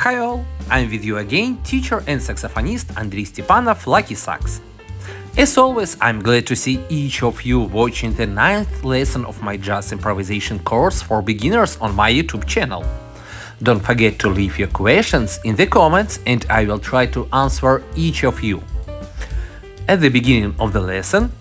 Hi all, I'm with you again, teacher and saxophonist Andrei Stepanov, Lucky Sax. As always, I'm glad to see each of you watching the 9th lesson of my jazz improvisation course for beginners on my YouTube channel. Don't forget to leave your questions in the comments and I will try to answer each of you. At the beginning of the lesson,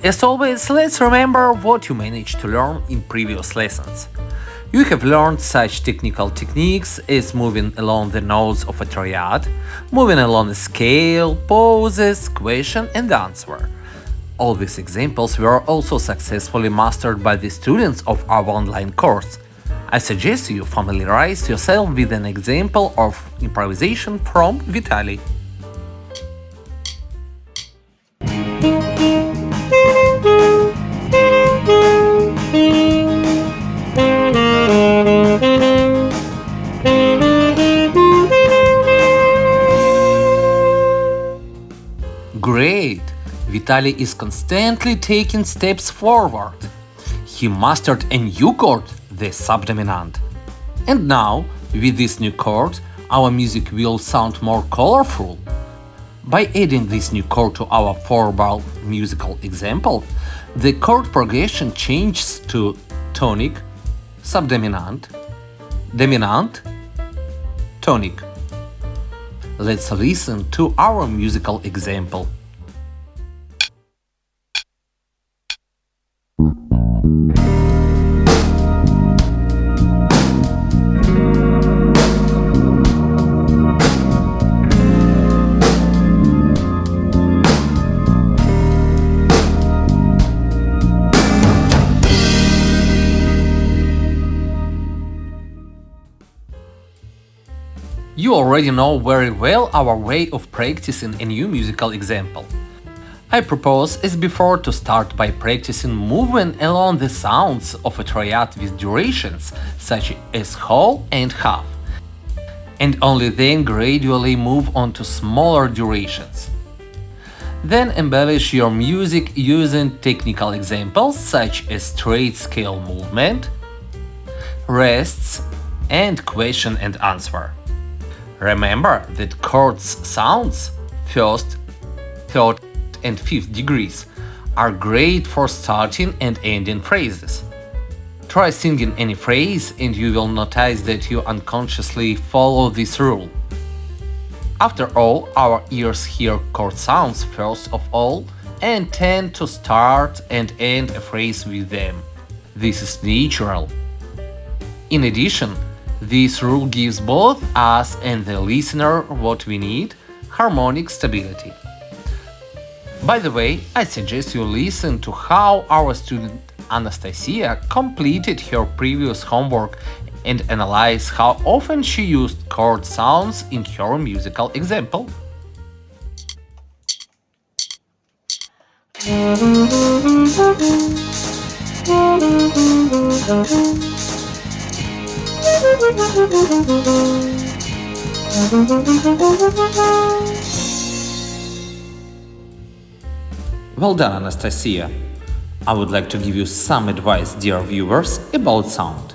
as always, let's remember what you managed to learn in previous lessons. You have learned such technical techniques as moving along the notes of a triad, moving along a scale, pauses, question and answer. All these examples were also successfully mastered by the students of our online course. I suggest you familiarize yourself with an example of improvisation from Vitaliy. Great! Vitaliy is constantly taking steps forward. He mastered a new chord, the subdominant. And now, with this new chord, our music will sound more colorful. By adding this new chord to our 4-bar musical example, the chord progression changes to tonic, subdominant, dominant, tonic. Let's listen to our musical example. You already know very well our way of practicing a new musical example. I propose, as before, to start by practicing moving along the sounds of a triad with durations such as whole and half, and only then gradually move on to smaller durations. Then embellish your music using technical examples such as straight scale movement, rests, and question and answer. Remember that chords sounds, 1st, 3rd and 5th degrees, are great for starting and ending phrases. Try singing any phrase and you will notice that you unconsciously follow this rule. After all, our ears hear chord sounds first of all and tend to start and end a phrase with them. This is natural. In addition, this rule gives both us and the listener what we need: harmonic stability. By the way, I suggest you listen to how our student Anastasia completed her previous homework and analyze how often she used chord sounds in her musical example. Well done, Anastasia. I would like to give you some advice, dear viewers, about sound.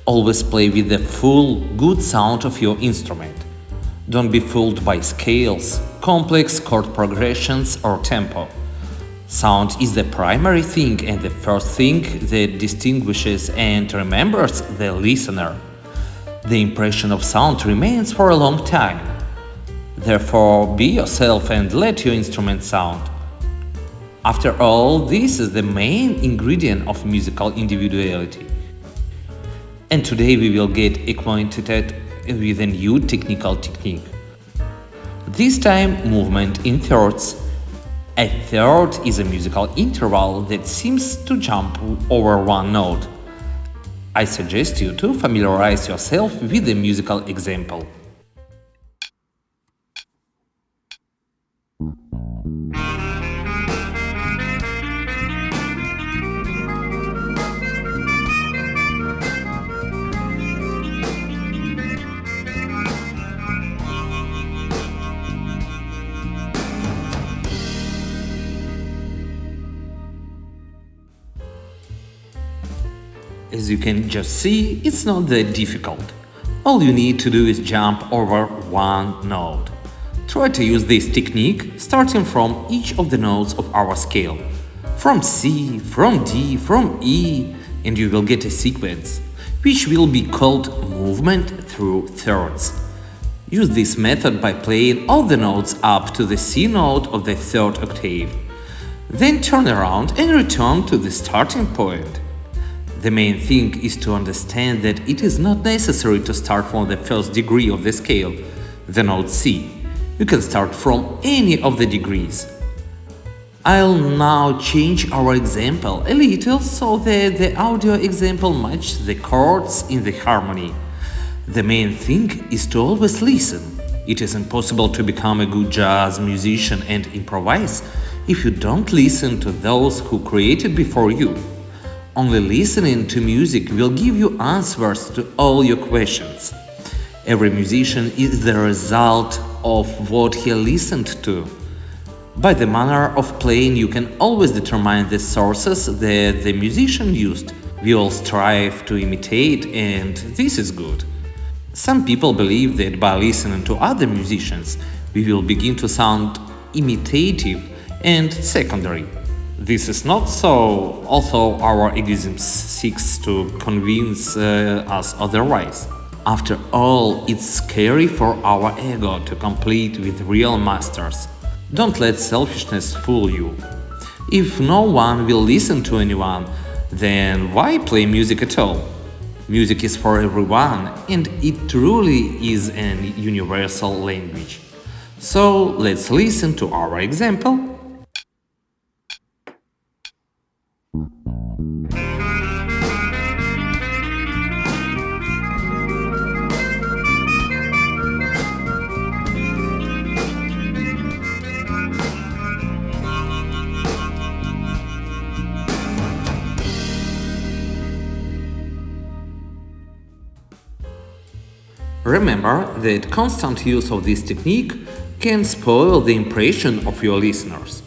Always play with the full, good sound of your instrument. Don't be fooled by scales, complex chord progressions or tempo. Sound is the primary thing and the first thing that distinguishes and remembers the listener. The impression of sound remains for a long time. Therefore, be yourself and let your instrument sound. After all, this is the main ingredient of musical individuality. And today we will get acquainted with a new technical technique. This time, movement in thirds. A third is a musical interval that seems to jump over one note. I suggest you to familiarize yourself with the musical example. As you can just see, it's not that difficult. all you need to do is jump over one note. Try to use this technique starting from each of the notes of our scale. From C, from D, from E, and you will get a sequence, which will be called movement through thirds. Use this method by playing all the notes up to the C note of the third octave. Then turn around and return to the starting point. The main thing is to understand that it is not necessary to start from the first degree of the scale, the note C. You can start from any of the degrees. I'll now change our example a little so that the audio example matches the chords in the harmony. The main thing is to always listen. It is impossible to become a good jazz musician and improvise if you don't listen to those who created before you. Only listening to music will give you answers to all your questions. Every musician is the result of what he listened to. By the manner of playing, you can always determine the sources that the musician used. We all strive to imitate, and this is good. Some people believe that by listening to other musicians, we will begin to sound imitative and secondary. This is not so, although our egoism seeks to convince us otherwise. After all, it's scary for our ego to compete with real masters. Don't let selfishness fool you. If no one will listen to anyone, then why play music at all? Music is for everyone, and it truly is an universal language. So let's listen to our example. Remember that constant use of this technique can spoil the impression of your listeners.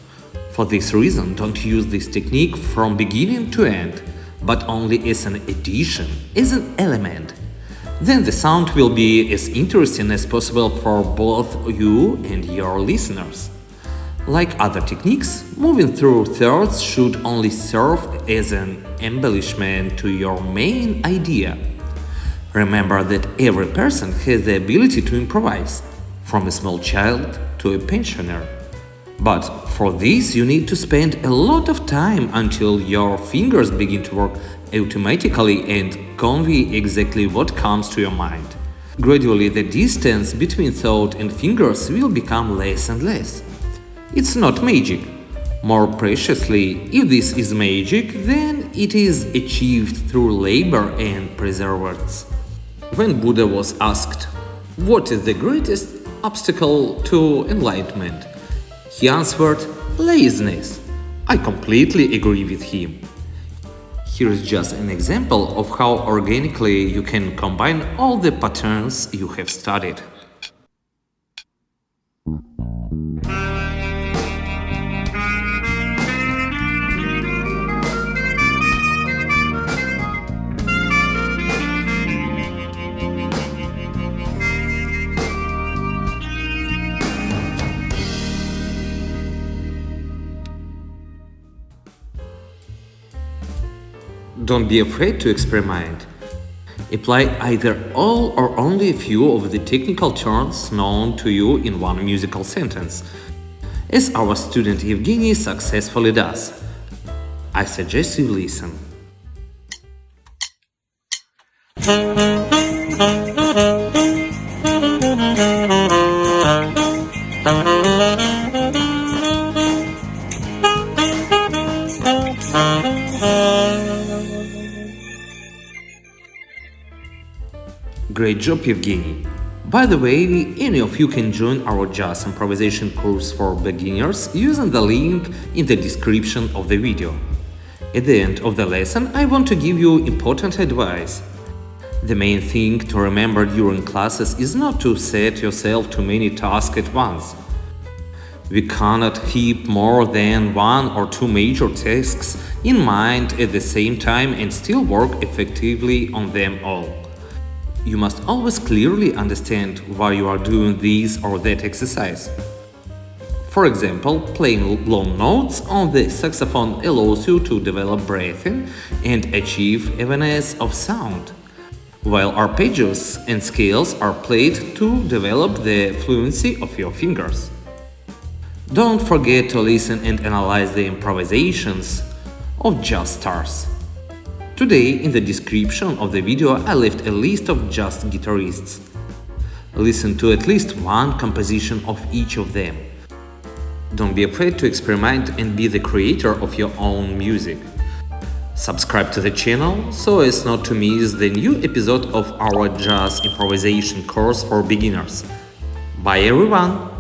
For this reason, don't use this technique from beginning to end, but only as an addition, as an element. Then the sound will be as interesting as possible for both you and your listeners. Like other techniques, moving through thirds should only serve as an embellishment to your main idea. Remember that every person has the ability to improvise, from a small child to a pensioner. But for this you need to spend a lot of time until your fingers begin to work automatically and convey exactly what comes to your mind. Gradually the distance between thought and fingers will become less and less. It's not magic. More preciously, if this is magic, then it is achieved through labor and perseverance. When Buddha was asked, "What is the greatest obstacle to enlightenment?" he answered, "Laziness." I completely agree with him. Here is just an example of how organically you can combine all the patterns you have studied. Don't be afraid to experiment. Apply either all or only a few of the technical terms known to you in one musical sentence, as our student Eugenii successfully does. I suggest you listen. Great job, Eugenii. By the way, any of you can join our jazz improvisation course for beginners using the link in the description of the video. At the end of the lesson, I want to give you important advice. The main thing to remember during classes is not to set yourself too many tasks at once. We cannot keep more than one or two major tasks in mind at the same time and still work effectively on them all. You must always clearly understand why you are doing this or that exercise. For example, playing long notes on the saxophone allows you to develop breathing and achieve evenness of sound, while arpeggios and scales are played to develop the fluency of your fingers. Don't forget to listen and analyze the improvisations of jazz stars. Today, in the description of the video, I left a list of jazz guitarists. Listen to at least one composition of each of them. Don't be afraid to experiment and be the creator of your own music. Subscribe to the channel so as not to miss the new episode of our jazz improvisation course for beginners. Bye everyone!